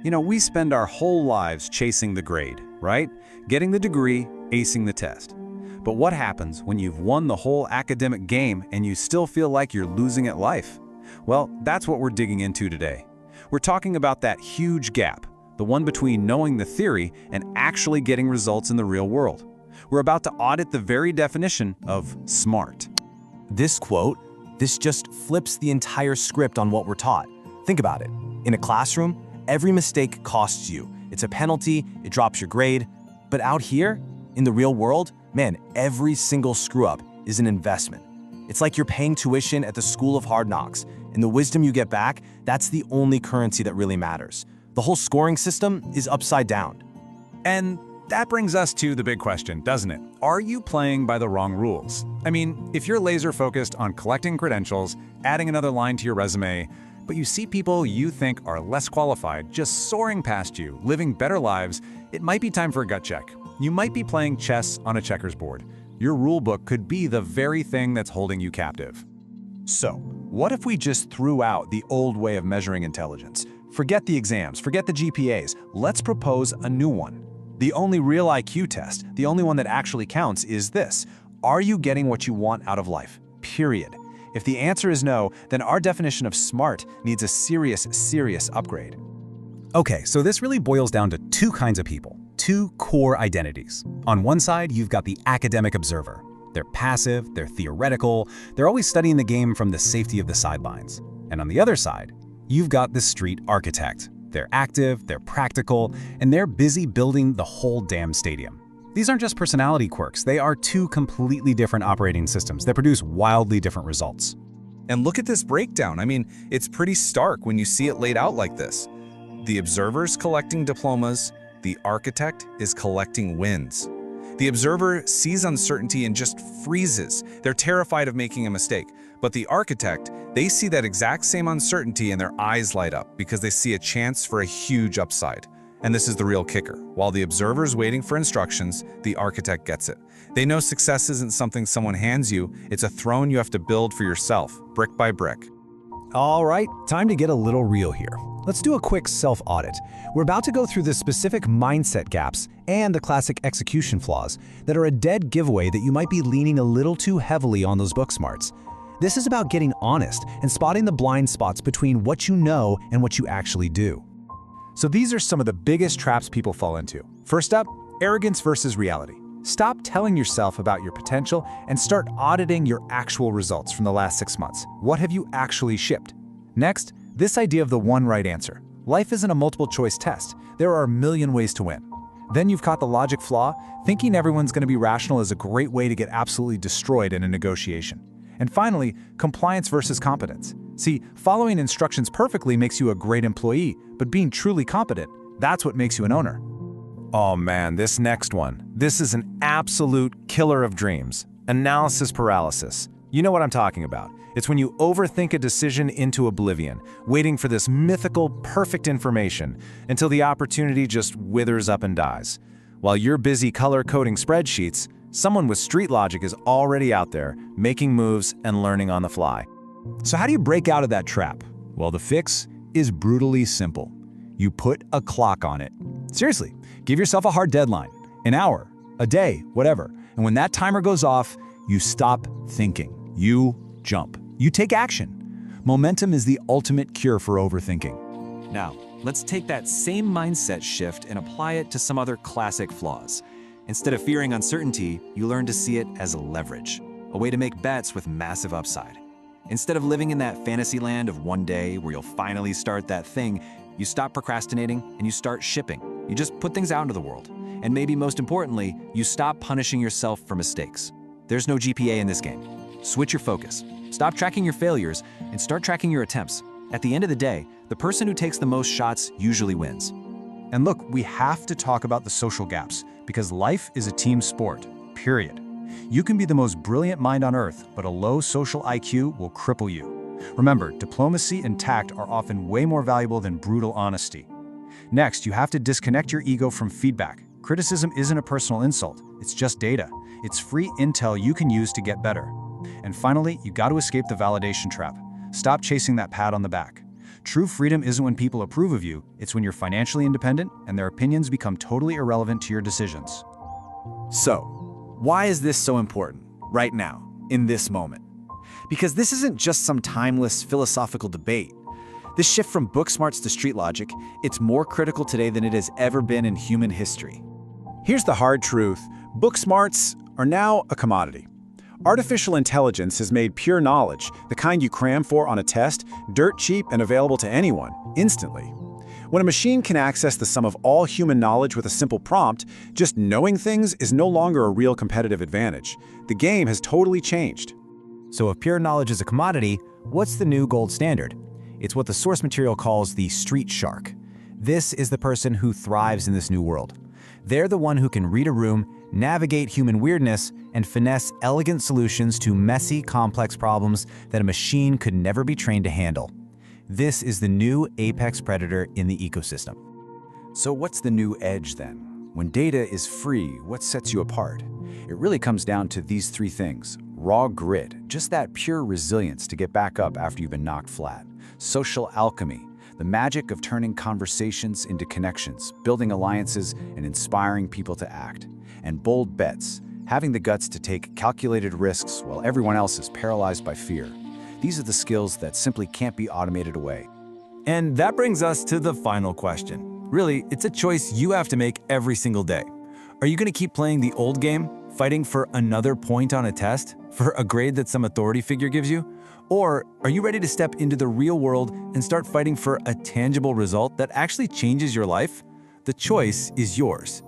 We spend our whole lives chasing the grade, right? Getting the degree, acing the test. But what happens when you've won the whole academic game and you still feel like you're losing at life? Well, that's what we're digging into today. We're talking about that huge gap, the one between knowing the theory and actually getting results in the real world. We're about to audit the very definition of smart. This quote, this just flips the entire script on what we're taught. Think about it. In a classroom, every mistake costs you. It's a penalty, it drops your grade. But out here, in the real world, man, every single screw-up is an investment. It's like you're paying tuition at the School of Hard Knocks, and the wisdom you get back, that's the only currency that really matters. The whole scoring system is upside down. And that brings us to the big question, doesn't it? Are you playing by the wrong rules? I mean, if you're laser-focused on collecting credentials, adding another line to your resume, but you see people you think are less qualified just soaring past you, living better lives, it might be time for a gut check. You might be playing chess on a checkers board. Your rule book could be the very thing that's holding you captive. So, what if we just threw out the old way of measuring intelligence? Forget the exams, forget the GPAs. Let's propose a new one. The only real IQ test, the only one that actually counts, is this. Are you getting what you want out of life? Period. If the answer is no, then our definition of smart needs a serious upgrade. Okay, so this really boils down to two kinds of people, two core identities. On one side, you've got the academic observer. They're passive, they're theoretical, they're always studying the game from the safety of the sidelines. And on the other side, you've got the street architect. They're active, they're practical, and they're busy building the whole damn stadium. These aren't just personality quirks, they are two completely different operating systems that produce wildly different results. And look at this breakdown. I mean, it's pretty stark when you see it laid out like this. The observer's collecting diplomas, the architect is collecting wins. The observer sees uncertainty and just freezes. They're terrified of making a mistake. But the architect, they see that exact same uncertainty and their eyes light up because they see a chance for a huge upside. And this is the real kicker. While the observer's waiting for instructions, the architect gets it. They know success isn't something someone hands you, it's a throne you have to build for yourself, brick by brick. All right, time to get a little real here. Let's do a quick self-audit. We're about to go through the specific mindset gaps and the classic execution flaws that are a dead giveaway that you might be leaning a little too heavily on those book smarts. This is about getting honest and spotting the blind spots between what you know and what you actually do. So these are some of the biggest traps people fall into. First up, arrogance versus reality. Stop telling yourself about your potential and start auditing your actual results from the last 6 months. What have you actually shipped? Next, this idea of the one right answer. Life isn't a multiple choice test. There are a million ways to win. Then you've caught the logic flaw. Thinking everyone's going to be rational is a great way to get absolutely destroyed in a negotiation. And finally, compliance versus competence. See, following instructions perfectly makes you a great employee, but being truly competent, that's what makes you an owner. Oh man, this next one. This is an absolute killer of dreams. Analysis paralysis. You know what I'm talking about. It's when you overthink a decision into oblivion, waiting for this mythical, perfect information until the opportunity just withers up and dies. While you're busy color-coding spreadsheets, someone with street logic is already out there, making moves and learning on the fly. So how do you break out of that trap? Well, the fix is brutally simple. You put a clock on it. Seriously, give yourself a hard deadline, an hour, a day, whatever. And when that timer goes off, you stop thinking. You jump. You take action. Momentum is the ultimate cure for overthinking. Now, let's take that same mindset shift and apply it to some other classic flaws. Instead of fearing uncertainty, you learn to see it as leverage, a way to make bets with massive upside. Instead of living in that fantasy land of one day where you'll finally start that thing, you stop procrastinating and you start shipping. You just put things out into the world. And maybe most importantly, you stop punishing yourself for mistakes. There's no GPA in this game. Switch your focus. Stop tracking your failures and start tracking your attempts. At the end of the day, the person who takes the most shots usually wins. And look, we have to talk about the social gaps because life is a team sport, period. You can be the most brilliant mind on earth, but a low social IQ will cripple you. Remember, diplomacy and tact are often way more valuable than brutal honesty. Next, you have to disconnect your ego from feedback. Criticism isn't a personal insult, it's just data. It's free intel you can use to get better. And finally, you got to escape the validation trap. Stop chasing that pat on the back. True freedom isn't when people approve of you, it's when you're financially independent and their opinions become totally irrelevant to your decisions. So, why is this so important, right now, in this moment? Because this isn't just some timeless philosophical debate. This shift from book smarts to street logic, it's more critical today than it has ever been in human history. Here's the hard truth. Book smarts are now a commodity. Artificial intelligence has made pure knowledge, the kind you cram for on a test, dirt cheap and available to anyone, instantly. When a machine can access the sum of all human knowledge with a simple prompt, just knowing things is no longer a real competitive advantage. The game has totally changed. So if pure knowledge is a commodity, what's the new gold standard? It's what the source material calls the street shark. This is the person who thrives in this new world. They're the one who can read a room, navigate human weirdness, and finesse elegant solutions to messy, complex problems that a machine could never be trained to handle. This is the new apex predator in the ecosystem. So what's the new edge then? When data is free, what sets you apart? It really comes down to these three things. Raw grit, just that pure resilience to get back up after you've been knocked flat. Social alchemy, the magic of turning conversations into connections, building alliances, and inspiring people to act. And bold bets, having the guts to take calculated risks while everyone else is paralyzed by fear. These are the skills that simply can't be automated away. And that brings us to the final question. Really, it's a choice you have to make every single day. Are you going to keep playing the old game, fighting for another point on a test, for a grade that some authority figure gives you? Or are you ready to step into the real world and start fighting for a tangible result that actually changes your life? The choice is yours.